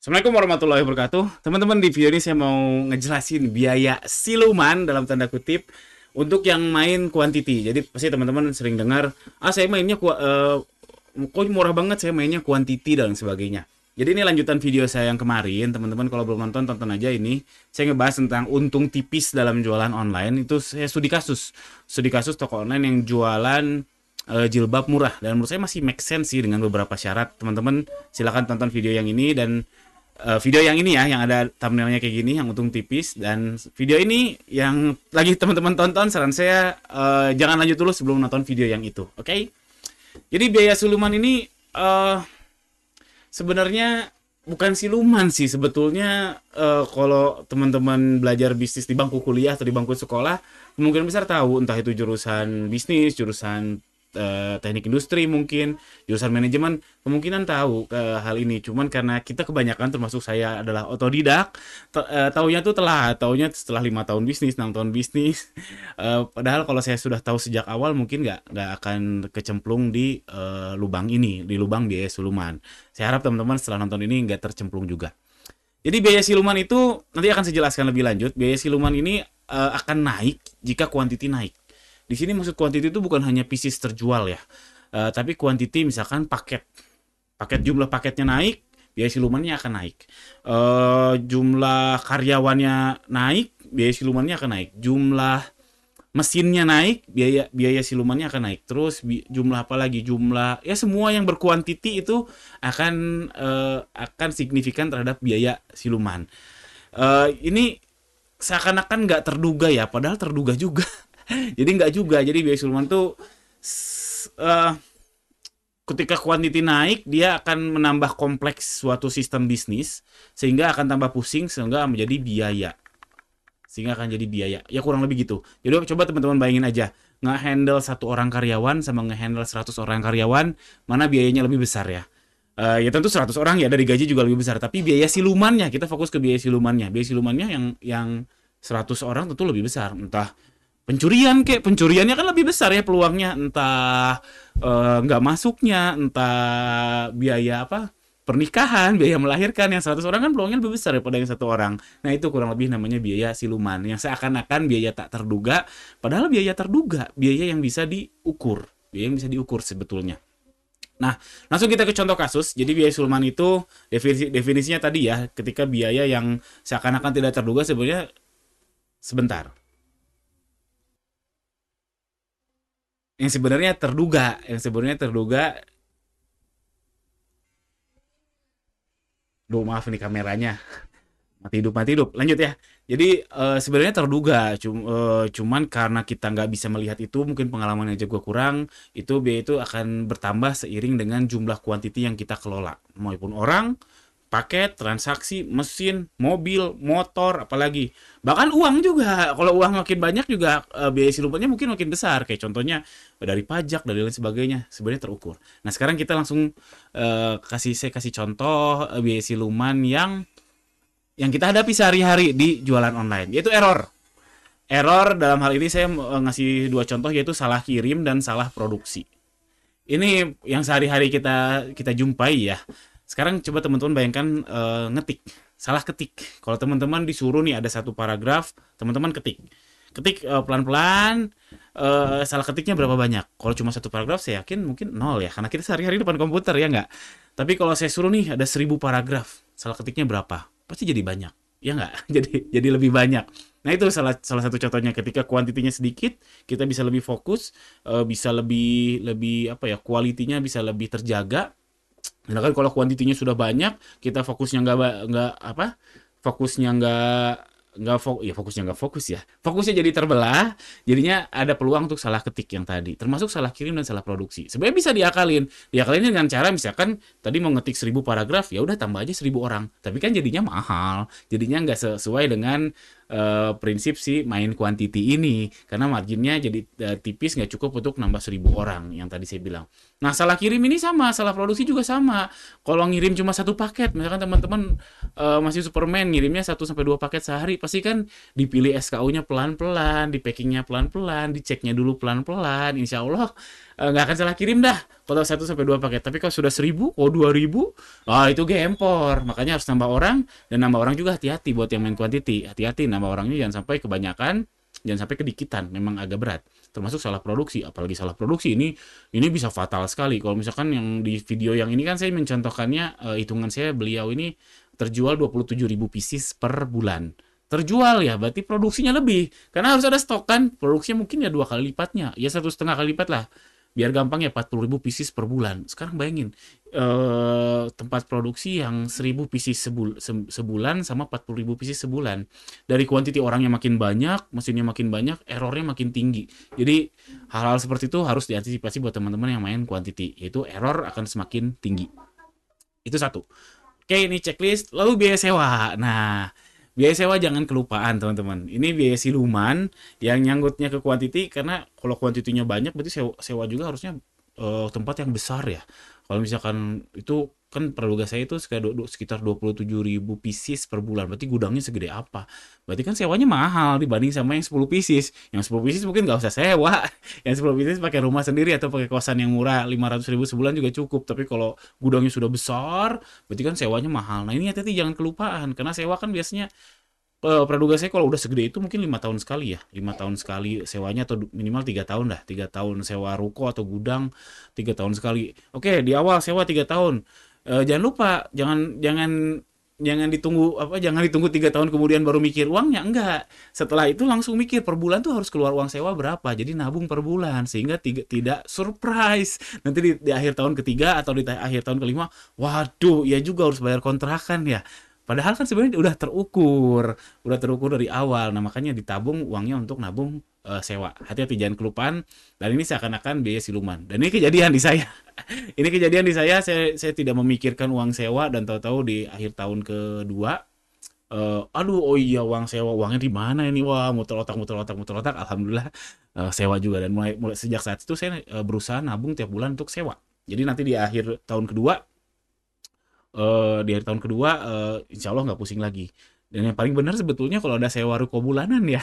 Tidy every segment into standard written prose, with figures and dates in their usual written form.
Assalamualaikum warahmatullahi wabarakatuh. Teman-teman, di video ini saya mau ngejelasin biaya siluman dalam tanda kutip untuk yang main quantity. Jadi pasti teman-teman sering dengar, saya mainnya kok murah banget, saya mainnya quantity dan sebagainya. Jadi ini lanjutan video saya yang kemarin, teman-teman kalau belum nonton tonton aja ini. Saya ngebahas tentang untung tipis dalam jualan online. Itu saya studi kasus toko online yang jualan jilbab murah, dan menurut saya masih make sense sih dengan beberapa syarat. Teman-teman silakan tonton video yang ini dan video yang ini ya, yang ada thumbnailnya kayak gini, yang untung tipis. Dan video ini yang lagi teman-teman tonton, saran saya jangan lanjut dulu sebelum nonton video yang itu, oke? Jadi biaya siluman ini sebenarnya bukan siluman sih sebetulnya. Kalau teman-teman belajar bisnis di bangku kuliah atau di bangku sekolah, kemungkinan besar tahu, entah itu jurusan bisnis, jurusan teknik industri, mungkin jurusan manajemen, kemungkinan tahu hal ini. Cuman karena kita kebanyakan, termasuk saya, adalah otodidak, taunya tuh taunya setelah 5 tahun bisnis, 6 tahun bisnis. Padahal kalau saya sudah tahu sejak awal, mungkin nggak akan kecemplung di lubang ini, di lubang biaya siluman. Saya harap teman-teman setelah nonton ini nggak tercemplung juga. Jadi biaya siluman itu nanti akan saya jelaskan lebih lanjut. Biaya siluman ini akan naik jika kuantiti naik. Di sini maksud quantity itu bukan hanya pieces terjual ya, tapi quantity, misalkan jumlah paketnya naik, biaya silumannya akan naik. Jumlah karyawannya naik, biaya silumannya akan naik. Jumlah mesinnya naik, biaya silumannya akan naik. Terus jumlah apa lagi? Jumlah ya semua yang berkuantiti itu akan signifikan terhadap biaya siluman. Ini seakan-akan nggak terduga ya, padahal terduga juga. Jadi nggak juga. Jadi biaya siluman tuh eh, ketika kuantiti naik, dia akan menambah kompleks suatu sistem bisnis, sehingga akan tambah pusing, sehingga menjadi biaya. Sehingga akan jadi biaya. Ya kurang lebih gitu. Jadi coba teman-teman bayangin aja, nge-handle 1 orang karyawan sama nge-handle 100 orang karyawan, mana biayanya lebih besar ya? Ya tentu 100 orang ya, dari gaji juga lebih besar. Tapi biaya silumannya, kita fokus ke biaya silumannya. Biaya silumannya yang 100 orang tentu lebih besar. Entah pencuriannya kan lebih besar ya peluangnya, entah nggak masuknya, entah biaya apa, pernikahan, biaya melahirkan. Yang 100 orang kan peluangnya lebih besar daripada yang 1 orang. Nah itu kurang lebih namanya biaya siluman, yang seakan-akan biaya tak terduga, padahal biaya terduga, biaya yang bisa diukur, sebetulnya. Nah, langsung kita ke contoh kasus. Jadi biaya siluman itu definisinya tadi ya, ketika biaya yang seakan-akan tidak terduga sebenarnya. Sebentar, yang sebenarnya terduga. Duh, maaf nih kameranya mati hidup, lanjut ya. Jadi sebenarnya terduga, cuman karena kita nggak bisa melihat itu, mungkin pengalaman aja gue kurang. Itu biaya itu akan bertambah seiring dengan jumlah kuantiti yang kita kelola, maupun orang, paket, transaksi, mesin, mobil, motor, apalagi bahkan uang juga. Kalau uang makin banyak juga biaya silumannya mungkin makin besar. Kayak contohnya dari pajak, dari lain sebagainya, sebenarnya terukur. Nah sekarang kita langsung saya kasih contoh biaya siluman yang kita hadapi sehari-hari di jualan online, yaitu error. Error dalam hal ini saya ngasih 2 contoh, yaitu salah kirim dan salah produksi. Ini yang sehari-hari kita kita jumpai ya. Sekarang coba teman-teman bayangkan, salah ketik. Kalau teman-teman disuruh nih ada satu paragraf, teman-teman ketik pelan-pelan, salah ketiknya berapa banyak? Kalau cuma satu paragraf, saya yakin mungkin nol ya, karena kita sehari-hari depan komputer ya nggak. Tapi kalau saya suruh nih ada 1.000 paragraf, salah ketiknya berapa? Pasti jadi banyak, ya nggak? Jadi lebih banyak. Nah itu salah salah satu contohnya, ketika kuantitinya sedikit, kita bisa lebih fokus, bisa lebih lebih apa ya, kualitinya bisa lebih terjaga. Sedangkan kalau kuantitinya sudah banyak, kita fokusnya nggak apa, fokusnya fokusnya nggak fokus ya. Fokusnya jadi terbelah, jadinya ada peluang untuk salah ketik yang tadi, termasuk salah kirim dan salah produksi. Sebenarnya bisa diakalin. Diakalin dengan cara, misalkan tadi mau ngetik 1.000 paragraf, ya udah tambah aja 1.000 orang. Tapi kan jadinya mahal, jadinya nggak sesuai dengan prinsip si main quantity ini, karena marginnya jadi tipis, nggak cukup untuk nambah 1.000 orang yang tadi saya bilang. Nah salah kirim ini sama, salah produksi juga sama. Kalau ngirim cuma satu paket, misalkan teman-teman masih Superman, ngirimnya 1 sampai 2 paket sehari, pasti kan dipilih SKU-nya pelan-pelan, di packingnya pelan-pelan, diceknya dulu pelan-pelan. Insya Allah nggak akan salah kirim dah kalau 1 sampai 2 paket. Tapi kalau sudah 1.000, oh 2.000, itu gempor. Makanya harus nambah orang, dan nambah orang juga hati-hati buat yang main quantity. Hati-hati nambah orangnya, jangan sampai kebanyakan, jangan sampai kedikitan. Memang agak berat. Termasuk salah produksi, apalagi salah produksi ini bisa fatal sekali. Kalau misalkan yang di video yang ini kan saya mencontohkannya, hitungan saya beliau ini terjual 27.000 pieces per bulan. Terjual ya, berarti produksinya lebih. Karena harus ada stok kan, produksinya mungkin ya 2 kali lipatnya, ya 1,5 kali lipat lah. Biar gampang ya, 40.000 pieces per bulan. Sekarang bayangin, tempat produksi yang 1.000 pieces sebulan sama 40.000 pieces sebulan. Dari kuantiti orangnya makin banyak, mesinnya makin banyak, errornya makin tinggi. Jadi hal-hal seperti itu harus diantisipasi buat teman-teman yang main kuantiti, yaitu error akan semakin tinggi. Itu satu. Oke, ini checklist. Lalu biaya sewa. Nah, biaya sewa jangan kelupaan, teman-teman. Ini biaya siluman yang nyangkutnya ke kuantiti, karena kalau kuantitinya banyak berarti sewa juga harusnya tempat yang besar ya. Kalau misalkan itu kan praduga saya itu sekitar 27.000 pieces per bulan. Berarti gudangnya segede apa? Berarti kan sewanya mahal dibanding sama yang 10 pieces. Yang 10 pieces mungkin nggak usah sewa. Yang 10 pieces pakai rumah sendiri atau pakai kosan yang murah, 500.000 sebulan juga cukup. Tapi kalau gudangnya sudah besar, berarti kan sewanya mahal. Nah, ini hati-hati jangan kelupaan, karena sewa kan biasanya, praduga saya kalau udah segede itu mungkin 5 tahun sekali ya, 5 tahun sekali sewanya, atau minimal 3 tahun dah, 3 tahun sewa ruko atau gudang, 3 tahun sekali. Oke, di awal sewa 3 tahun. Jangan lupa, jangan ditunggu, jangan ditunggu 3 tahun kemudian baru mikir uangnya, enggak. Setelah itu langsung mikir per bulan tuh harus keluar uang sewa berapa. Jadi nabung per bulan sehingga tidak surprise. Nanti di akhir tahun ketiga atau di akhir tahun kelima, waduh, ya juga harus bayar kontrakan ya. Padahal kan sebenarnya udah terukur dari awal. Nah, makanya ditabung uangnya untuk nabung sewa. Hati-hati jangan kelupaan. Dan ini seakan-akan biaya siluman. Dan ini kejadian di saya. Ini kejadian di saya tidak memikirkan uang sewa, dan tahu-tahu di akhir tahun kedua, aduh, oh iya, uang sewa, uangnya di mana ini? Wah, muter otak, muter otak, muter otak. Alhamdulillah sewa juga, dan mulai sejak saat itu saya berusaha nabung tiap bulan untuk sewa. Jadi nanti di akhir tahun kedua, insya Allah nggak pusing lagi. Dan yang paling benar sebetulnya kalau ada sewa ruko bulanan ya,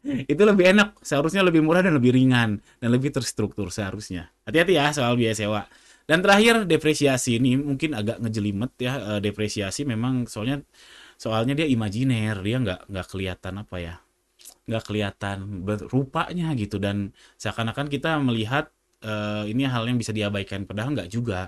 itu lebih enak, seharusnya lebih murah dan lebih ringan dan lebih terstruktur seharusnya. Hati-hati ya soal biaya sewa. Dan terakhir, depresiasi ini mungkin agak ngejelimet ya. Depresiasi memang soalnya dia imajiner, dia nggak kelihatan apa ya, nggak kelihatan rupanya gitu, dan seakan-akan kita melihat ini hal yang bisa diabaikan, padahal nggak juga.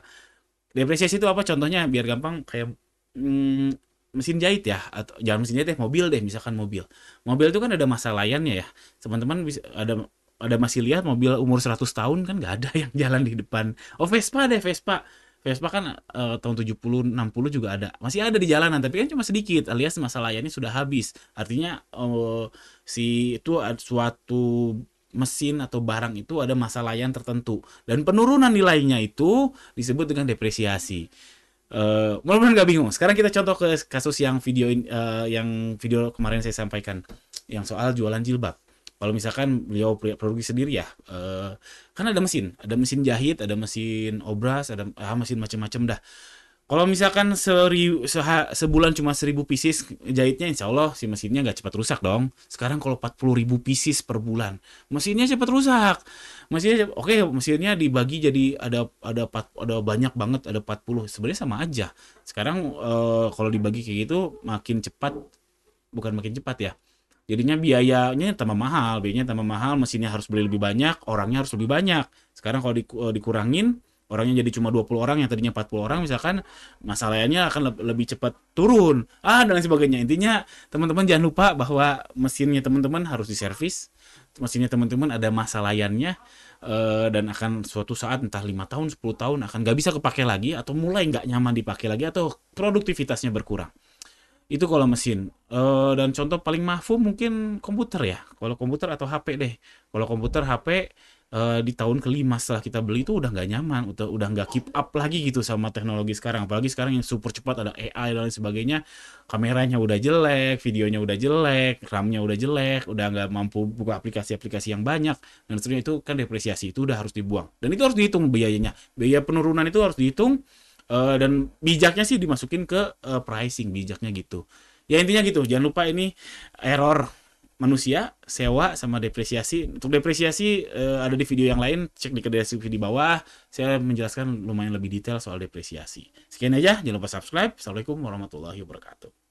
Depresiasi itu apa contohnya biar gampang, kayak mm, mesin jahit ya, atau jangan mesin jahit deh, mobil deh, misalkan mobil itu kan ada masa layannya ya. Teman-teman bisa ada masih lihat mobil umur 100 tahun kan nggak ada yang jalan di depan. Oh, Vespa deh, Vespa kan tahun 70 60 juga ada, masih ada di jalanan, tapi kan cuma sedikit, alias masa layannya sudah habis. Artinya si itu suatu mesin atau barang itu ada masa layan tertentu, dan penurunan nilainya itu disebut dengan depresiasi. Mudah-mudahan nggak bingung. Sekarang kita contoh ke kasus yang video kemarin saya sampaikan, yang soal jualan jilbab. Kalau misalkan beliau produksi sendiri ya, kan ada mesin jahit, ada mesin obras, ada mesin macam-macam dah. Kalau misalkan sebulan cuma 1.000 pieces jahitnya, insya Allah si mesinnya nggak cepat rusak dong. Sekarang kalau 40.000 pieces per bulan, mesinnya cepat rusak. Mesinnya dibagi jadi ada banyak banget, ada 40. Sebenarnya sama aja. Sekarang kalau dibagi kayak gitu makin cepat, bukan makin cepat ya. Jadinya biayanya tambah mahal, mesinnya harus beli lebih banyak, orangnya harus lebih banyak. Sekarang kalau dikurangin, orangnya jadi cuma 20 orang yang tadinya 40 orang misalkan, masalahnya akan lebih cepat turun. Dan lain sebagainya. Intinya, teman-teman jangan lupa bahwa mesinnya teman-teman harus diservis. Mesinnya teman-teman ada masa layannya, dan akan suatu saat entah 5 tahun, 10 tahun akan nggak bisa kepake lagi, atau mulai nggak nyaman dipakai lagi, atau produktivitasnya berkurang. Itu kalau mesin. Dan contoh paling mafhum mungkin komputer ya. Kalau komputer atau HP deh. Kalau komputer, HP, di tahun kelima setelah kita beli itu udah nggak nyaman, udah nggak keep up lagi gitu sama teknologi sekarang. Apalagi sekarang yang super cepat, ada AI dan lain sebagainya. Kameranya udah jelek, videonya udah jelek, RAM-nya udah jelek, udah nggak mampu buka aplikasi-aplikasi yang banyak. Dan seterusnya, itu kan depresiasi, itu udah harus dibuang. Dan itu harus dihitung biayanya. Biaya penurunan itu harus dihitung. Dan bijaknya sih dimasukin ke pricing, bijaknya gitu. Ya intinya gitu, jangan lupa ini error manusia, sewa sama depresiasi. Untuk depresiasi ada di video yang lain, cek di deskripsi di bawah. Saya menjelaskan lumayan lebih detail soal depresiasi. Sekian aja, jangan lupa subscribe. Assalamualaikum warahmatullahi wabarakatuh.